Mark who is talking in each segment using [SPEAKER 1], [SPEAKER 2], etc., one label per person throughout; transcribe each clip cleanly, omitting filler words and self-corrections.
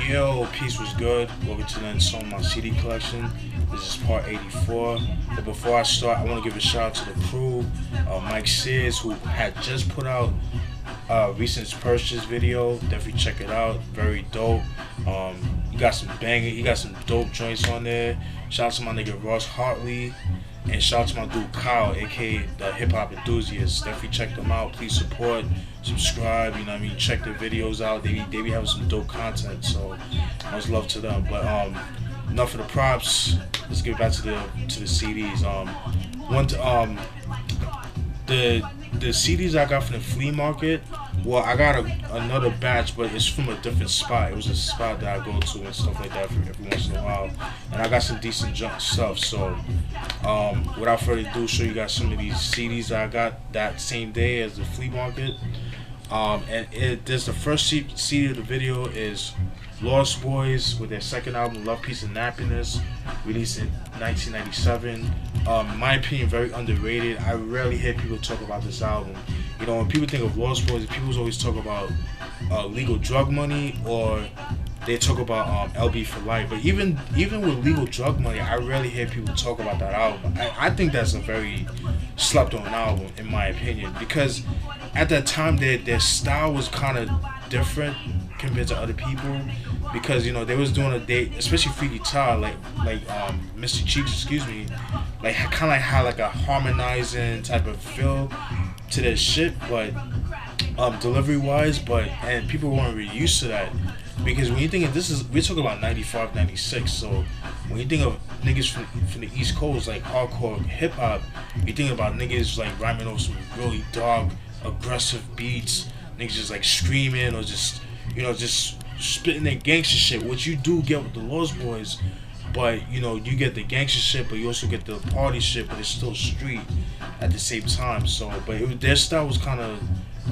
[SPEAKER 1] Yo, peace was good. Welcome to the Nutso my CD collection. This is part 84. But before I start, I want to give a shout out to the crew. Mike Sears, who had just put out recent purchase video. Definitely check it out. Very dope. He got some banging. He got some dope joints on there. Shout out to my nigga Ross Hartley. And shout out to my dude Kyle, aka the hip hop enthusiast. Definitely check them out. Please support, subscribe. You know what I mean? Check their videos out. They be having some dope content. So much love to them. But enough of the props. Let's get back to the CDs. The CDs I got from the flea market. Well, I got another batch, but it's from a different spot. It was a spot that I go to and stuff like that every once in a while. And I got some decent stuff. So, without further ado, show you guys some of these CDs that I got that same day as the flea market. There's the first CD of the video is Lost Boyz with their second album, Love, Peace, and Nappiness, released in 1997. In my opinion, very underrated. I rarely hear people talk about this album. You know, when people think of Lost Boyz, people always talk about legal drug money, or they talk about LB for Life. But even with legal drug money, I rarely hear people talk about that album. I think that's a very slept on album, in my opinion, because at that time their style was kind of different compared to other people, because you know they was doing especially Freaky Tah, like Mr. Cheeks, excuse me, like kind of like had like a harmonizing type of feel to their shit, but delivery wise, and people weren't really used to that, because when you think of we're talking about 95, 96, so when you think of niggas from the East Coast, like hardcore hip hop, you think about niggas like rhyming over some really dark, aggressive beats, niggas just like screaming or just spitting their gangster shit, which you do get with the Lost Boyz, but you know you get the gangster shit, but you also get the party shit, but it's still street at the same time. So, but their style was kind of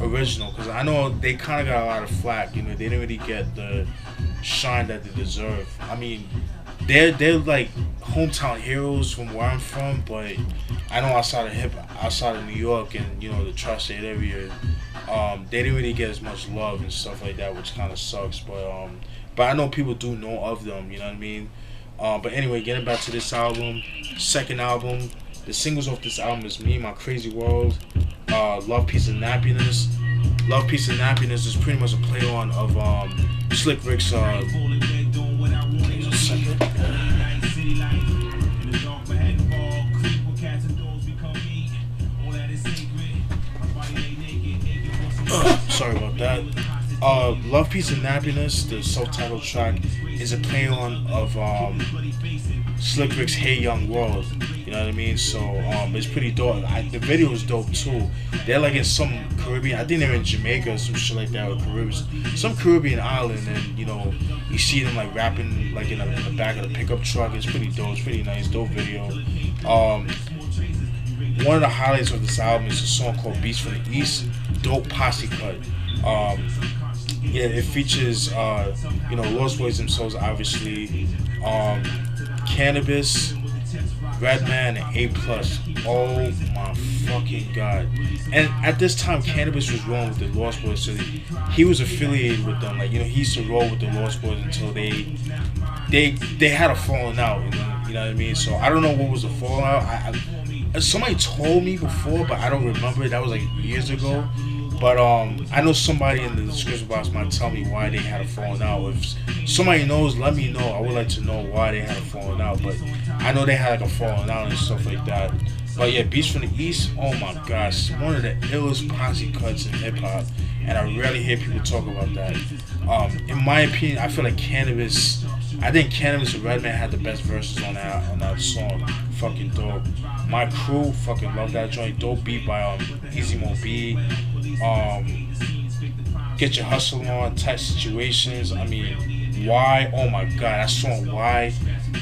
[SPEAKER 1] original, because I know they kind of got a lot of flack. You know, they didn't really get the shine that they deserve. I mean, they're like hometown heroes from where I'm from, but I know outside of New York and you know the tri-state area, they didn't really get as much love and stuff like that, which kind of sucks. But I know people do know of them. You know what I mean? But anyway, getting back to this album, second album. The singles off this album is Me, My Crazy World, Love, Peace, and Nappiness. Love, Peace, and Nappiness is pretty much a play on of Slick Rick's. Sorry about that. Love, Peace, and Nappiness, the self-titled track, is a play on of Slick Rick's Hey Young World. You know what I mean? So it's pretty dope. The video is dope too. They're like in some Caribbean, I think they're in Jamaica or some shit like that, or Caribbean, some Caribbean island, and you know you see them like rapping like in the back of the pickup truck. It's pretty dope. It's pretty nice, dope video. One of the highlights of this album is a song called Beats from the East, dope posse cut. Yeah, it features you know, Lost Boyz themselves, obviously, Cannabis, Redman, and A+. Oh my fucking god! And at this time, Cannabis was rolling with the Lost Boyz, so he was affiliated with them. Like, you know, he used to roll with the Lost Boyz until they had a falling out. You know what I mean? So I don't know what was the falling out. Somebody told me before, but I don't remember. That was like years ago. But I know somebody in the description box might tell me why they had a falling out. If somebody knows, let me know. I would like to know why they had a falling out. But I know they had like a falling out and stuff like that. But yeah, Beats from the East, oh my gosh, one of the illest posse cuts in hip hop, and I rarely hear people talk about that. In my opinion, I feel like Cannabis and Redman had the best verses on that song. Fucking dope. My Crew, fucking love that joint. Dope beat by Easy Mo B. Get Your Hustle On, Tight Situations. I mean, Why? Oh my god, that song Why.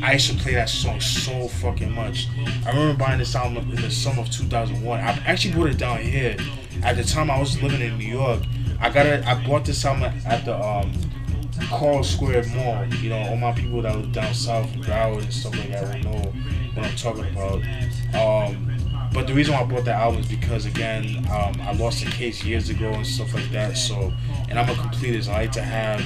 [SPEAKER 1] I used to play that song so fucking much. I remember buying this album in the summer of 2001. I actually put it down here. At the time I was living in New York. I bought this album at the Carl Square Mall. You know, all my people that live down south, Broward and stuff like that will know what I'm talking about. But the reason why I bought that album is because, again, I lost a case years ago and stuff like that. So, and I'm a completist. I like to have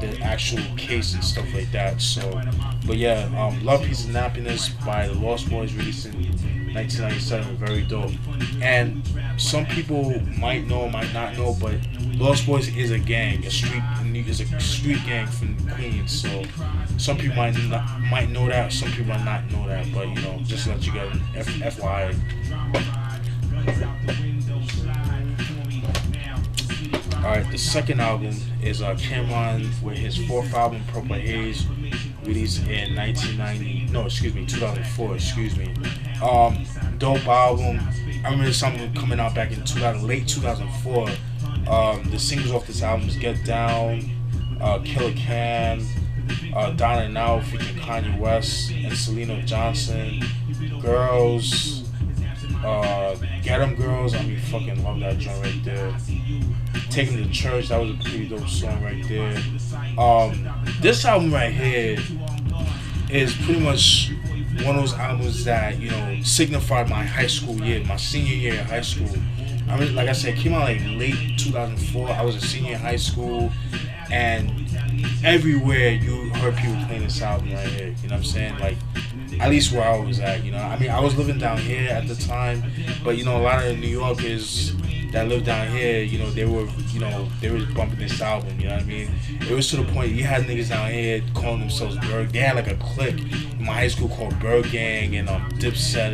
[SPEAKER 1] the actual case and stuff like that. So, but yeah, Love Peace and Nappiness by the Lost Boyz, released in 1997, very dope. And some people might know, might not know, but Lost Boyz is a gang, a street gang from Queens. So some people might know that, some people might not know that, but you know, just to let you guys FYI. Alright, the second album is Cameron with his fourth album, Purple Haze, released in 2004, dope album. I remember this album coming out back in late 2004. The singles off this album is Get Down, Killa Can, Down and Out featuring Kanye West and Selena Johnson, Girls, Get 'Em Girls, I mean, fucking love that joint right there. Taking to Church, that was a pretty dope song right there. This album right here is pretty much one of those albums that, you know, signified my high school year, my senior year in high school. I mean, like I said, it came out like late 2004. I was a senior in high school, and everywhere you heard people playing this album right here. You know what I'm saying? Like, at least where I was at, you know. I mean, I was living down here at the time, but you know, a lot of New Yorkers that lived down here, you know, they were bumping this album, you know what I mean? It was to the point you had niggas down here calling themselves Berg. They had like a clique in my high school called Berg Gang and Dipset.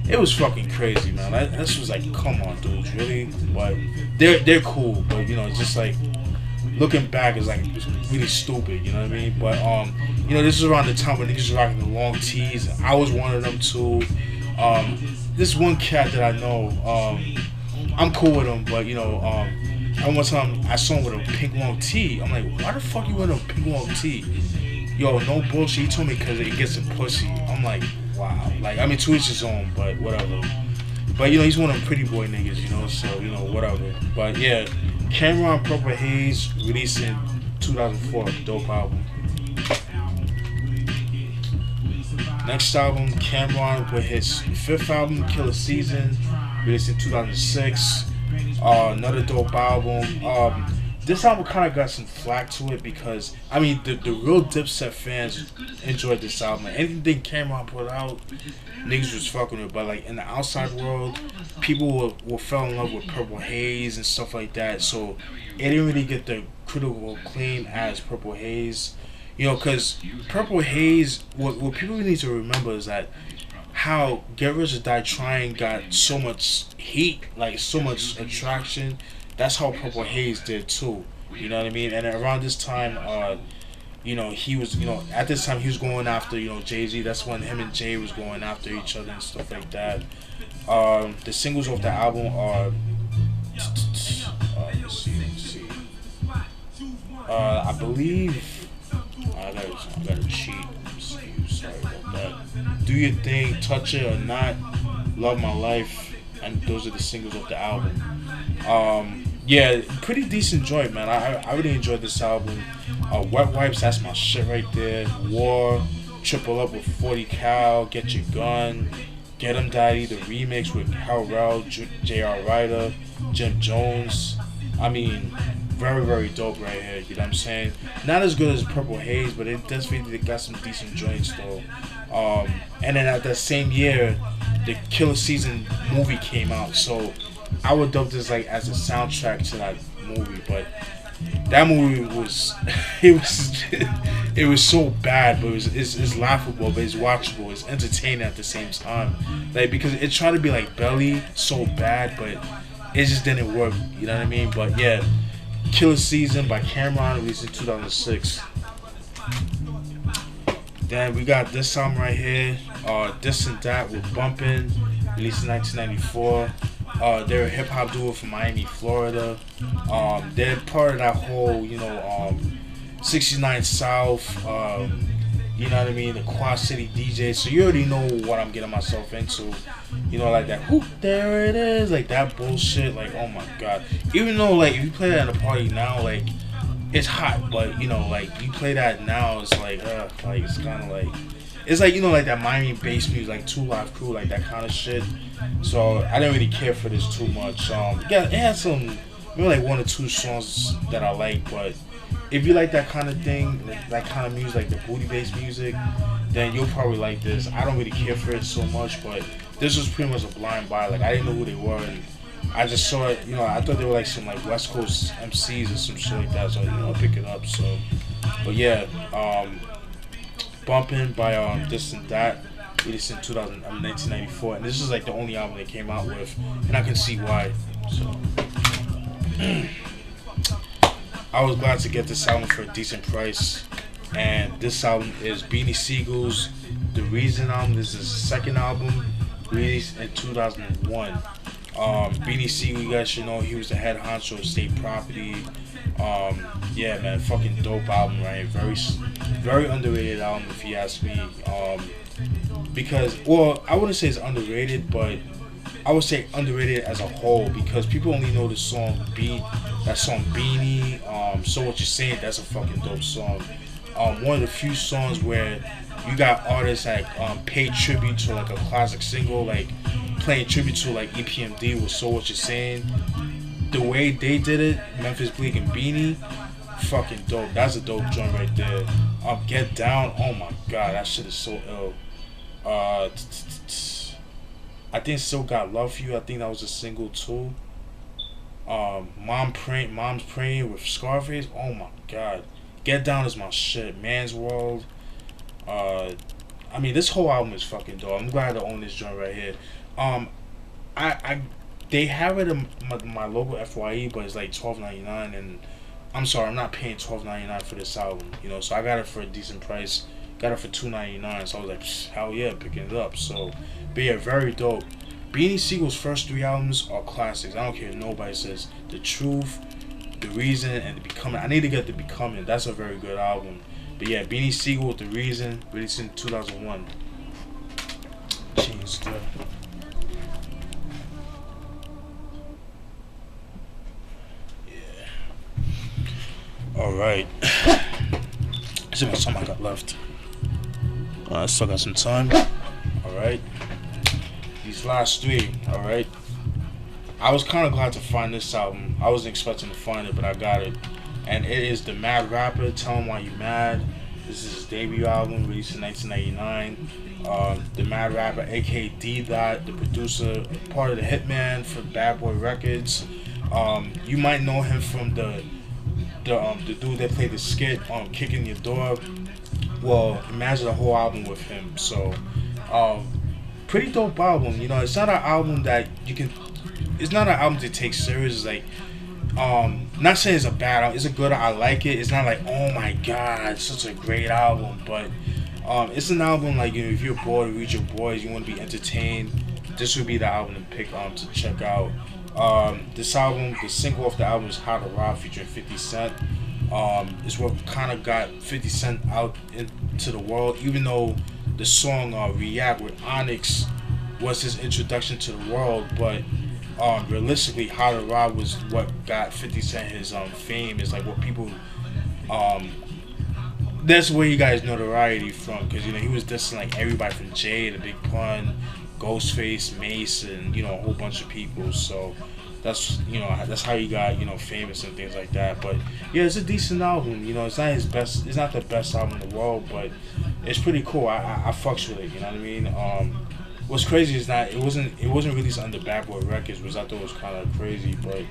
[SPEAKER 1] It was fucking crazy, man. This was like, come on, dudes, really? But they're cool, but you know, it's just like looking back is like it's really stupid, you know what I mean? But you know, this is around the time when niggas was rocking the long tees. I was one of them too. This one cat that I know, I'm cool with him, but you know, one time I saw him with a pink long tee. I'm like, why the fuck you wearing a pink long tee? Yo, no bullshit. He told me because it gets some pussy. I'm like, wow. Like, I mean, to each his own, but whatever. But you know, he's one of them pretty boy niggas, you know, so you know, whatever. But yeah, Cameron Purple Haze, released in 2004, dope album. Next album, Cameron with his fifth album, Killa Season, released in 2006. Another dope album. This album kind of got some flack to it because, I mean, the real Dipset fans enjoyed this album. Like, anything Cameron put out, niggas was fucking with. But like in the outside world, people will fell in love with Purple Haze and stuff like that. So it didn't really get the critical acclaim as Purple Haze. You know, because Purple Haze, what people need to remember is that how Get Rich or Die Trying got so much heat, like so much attraction. That's how Purple Haze did too. You know what I mean? And around this time, you know, he was, you know, at this time he was going after, you know, Jay-Z. That's when him and Jay was going after each other and stuff like that. The singles off the album are, let's see. I believe, I gotta cheat. Sorry about that. Do Your Thing, Touch It or Not, Love My Life, and those are the singles of the album. Yeah, pretty decent joint, man. I really enjoyed this album. Wet Wipes, that's my shit right there. War, Triple Up with 40 Cal, Get Your Gun, Get 'Em Daddy, the remix with Hell J.R. Ryder, Jim Jones. I mean, very, very dope right here, you know what I'm saying? Not as good as Purple Haze, but it does feel like they got some decent joints though. And then at that same year, the Killa Season movie came out, so I would dub this like as a soundtrack to that movie. But that movie was it was so bad, but it's laughable, but it's watchable, it's entertaining at the same time, like because it tried to be like Belly so bad, but it just didn't work, you know what I mean? But yeah, Killa Season by Cameron, released in 2006. Then we got this song right here, This and That with Bumpin, released in 1994. They're a hip hop duo from Miami, Florida. They're part of that whole, you know, 69 South, you know what I mean, the Quad City DJ. So you already know what I'm getting myself into. You know, like that, whoop, there it is, like that bullshit. Like, oh my god. Even though, like, if you play that at a party now, like, it's hot, but you know, like, you play that now, it's like it's kind of like, it's like, you know, like that Miami bass music, like 2 Live Crew, like that kind of shit. So I didn't really care for this too much. Yeah, it had some, maybe like 1 or 2 songs that I like, but if you like that kind of thing, that kind of music, like the booty bass music, then you'll probably like this. I don't really care for it so much, but this was pretty much a blind buy. Like I didn't know who they were, and I just saw it. You know, I thought they were like some like West Coast MCs or some shit like that. So I pick it up. So, but yeah, Bumpin' by This and That, released in 1994, and this is like the only album they came out with, and I can see why. So. I was glad to get this album for a decent price, and this album is Beanie Siegel's The Reason album. This is his second album, released in 2001. Beanie Siegel, you guys should know, he was the head honcho of State Property. Yeah, man, fucking dope album, right? Very underrated album, if you ask me. Because, well, I wouldn't say it's underrated, but I would say underrated as a whole, because people only know the song Beanie, So What You Saying, that's a fucking dope song. One of the few songs where you got artists that pay tribute to like a classic single, like playing tribute to like EPMD with So What You Saying. The way they did it, Memphis Bleak and Beanie, fucking dope. That's a dope joint right there. Get Down, oh my god, that shit is so ill. I think Still Got Love For You, I think that was a single too. Mom's Praying with Scarface, oh my god. Get Down is my shit. Man's World. I mean, this whole album is fucking dope. I'm glad to own this joint right here. They have it in my local FYE, but it's like $12.99, and I'm sorry, I'm not paying $12.99 for this album, you know. So I got it for a decent price. Got it for $2.99, so I was like, hell yeah, picking it up. So, but yeah, very dope. Beanie Siegel's first 3 albums are classics. I don't care if nobody says. The Truth, The Reason, and The Becoming. I need to get The Becoming. That's a very good album. But yeah, Beanie Siegel with The Reason, released in 2001. Change the... Alright. Let's see how much time I got left. I still got some time. Alright. These last 3, alright. I was kind of glad to find this album. I wasn't expecting to find it, but I got it. And it is The Mad Rapper, Tell 'Em Why You Mad. This is his debut album, released in 1999. The Mad Rapper, aka D Dot, the producer, part of the Hitman for Bad Boy Records. You might know him from the dude that played the skit Kicking Your Door. Well, imagine a whole album with him. So pretty dope album. You know, it's not an album that you can, it's not an album to take serious. It's like, not saying it's a bad album, it's a good, I like it. It's not like, oh my god, it's such a great album, but it's an album like, you know, if you're bored, read your boys, you want to be entertained, this would be the album to pick to check out. This album, the single off the album is How to Rob featuring 50 Cent. It's what kind of got 50 Cent out into the world, even though the song React with Onyx was his introduction to the world, but realistically, How to Rob was what got 50 Cent his fame. Is like what people, that's where you guys notoriety from, because you know he was dissing like everybody from Jay to Big Pun, Ghostface, Mace, and you know a whole bunch of people. So that's, you know, that's how he got, you know, famous and things like that. But yeah, it's a decent album. You know, it's not his best, it's not the best album in the world, but it's pretty cool. I fucks with it. You know what I mean? What's crazy is that it wasn't released under Bad Boy Records, which I thought was kind of crazy, but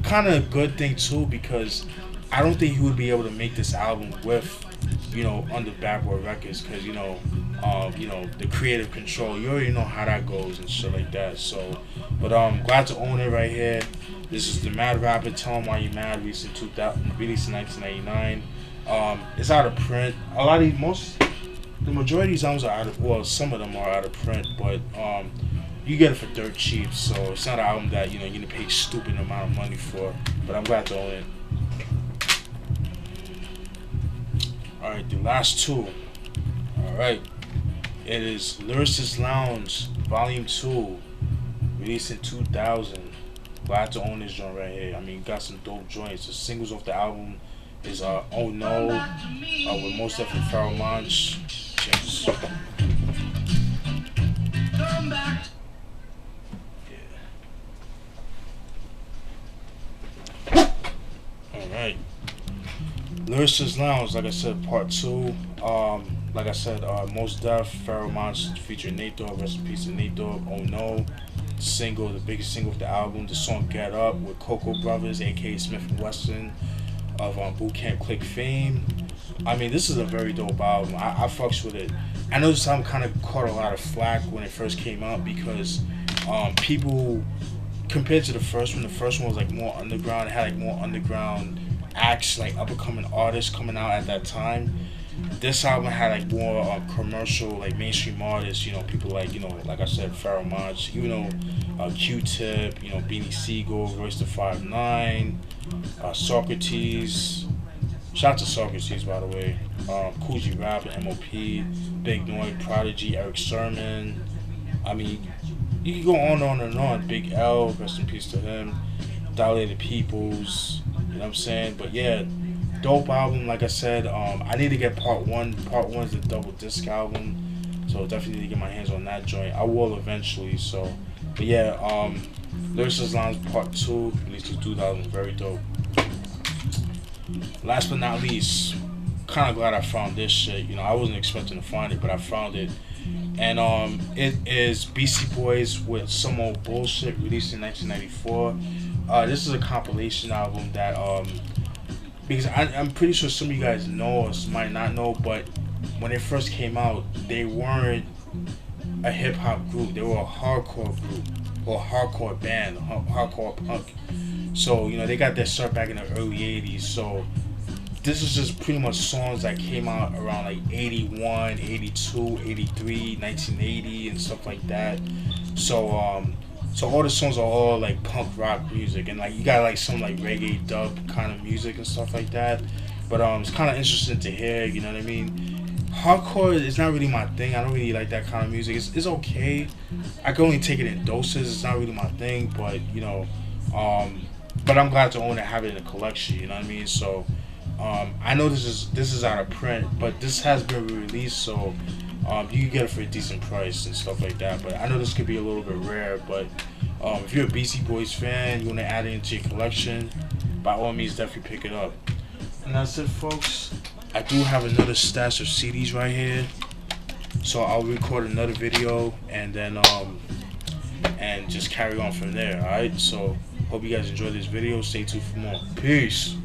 [SPEAKER 1] kind of a good thing too, because I don't think he would be able to make this album with, you know, under Bad Boy Records, because you know, the creative control, you already know how that goes and shit like that. So, but glad to own it right here. This is The Mad Rapper, Tell 'Em Why You Mad, released in 1999. It's out of print. A lot of the majority of these albums are out of, well, some of them are out of print, but you get it for dirt cheap. So it's not an album that, you know, you're gonna pay a stupid amount of money for. But I'm glad to own it. Alright, the last 2. Alright. It is Lyricist Lounge, Volume 2, released in 2000. Glad to own this joint right here. I mean, got some dope joints. The singles off the album is Oh No, with Most Def and Pharoah Monch. Yes. Yeah. Alright. Lyricist Lounge, like I said, part two. Like I said, Most Def, Pharaoh Monch featuring Nate Dogg, rest in peace to Nate Dogg. Oh no, single, the biggest single of the album, the song Get Up with Coco Brothers, aka Smith and Wesson of Boot Camp Click fame. I mean, this is a very dope album. I fucks with it. I know this album kind of caught a lot of flack when it first came out because people, compared to the first one was like more underground. It had like more underground acts, like up and coming artists coming out at that time. This album had like more commercial, like mainstream artists. You know, people like like I said, Pharaoh Monch, Q-Tip, Beanie Sigel, Royce the 5'9", Socrates. Shout out to Socrates, by the way. Coogee Rap and M.O.P., Big Noise, Prodigy, Eric Sermon. I mean, you can go on and on. Big L, rest in peace to him. Dilated Peoples, you know what I'm saying? But yeah, dope album. Like I said, I need to get part one. Part one is the double disc album, so definitely need to get my hands on that joint. I will eventually. So, but yeah, Lyricist Lounge part two, released in 2000, very dope. Last but not least, kind of glad I found this shit. I wasn't expecting to find it, but I found it. And it is Beastie Boys with Some Old Bullshit, released in 1994. This is a compilation album that because I'm pretty sure some of you guys know or might not know, but when it first came out, they weren't a hip hop group. They were a hardcore group or a hardcore band, hardcore punk. So they got their start back in the early 80s. So this is just pretty much songs that came out around like 81, 82, 83, 1980 and stuff like that. So all the songs are all like punk rock music, and like you got like some like reggae dub kind of music and stuff like that. But it's kind of interesting to hear, you know what I mean? Hardcore is not really my thing. I don't really like that kind of music. It's okay. I can only take it in doses. It's not really my thing, but but I'm glad to own it, have it in a collection, you know what I mean? So I know this is out of print, but this has been released, so you can get it for a decent price and stuff like that. But I know this could be a little bit rare, but if you're a Beastie Boys fan, you want to add it into your collection, by all means definitely pick it up. And that's it, folks. I do have another stash of CDs right here, so I'll record another video and then and just carry on from there. Alright, so hope you guys enjoyed this video. Stay tuned for more. Peace.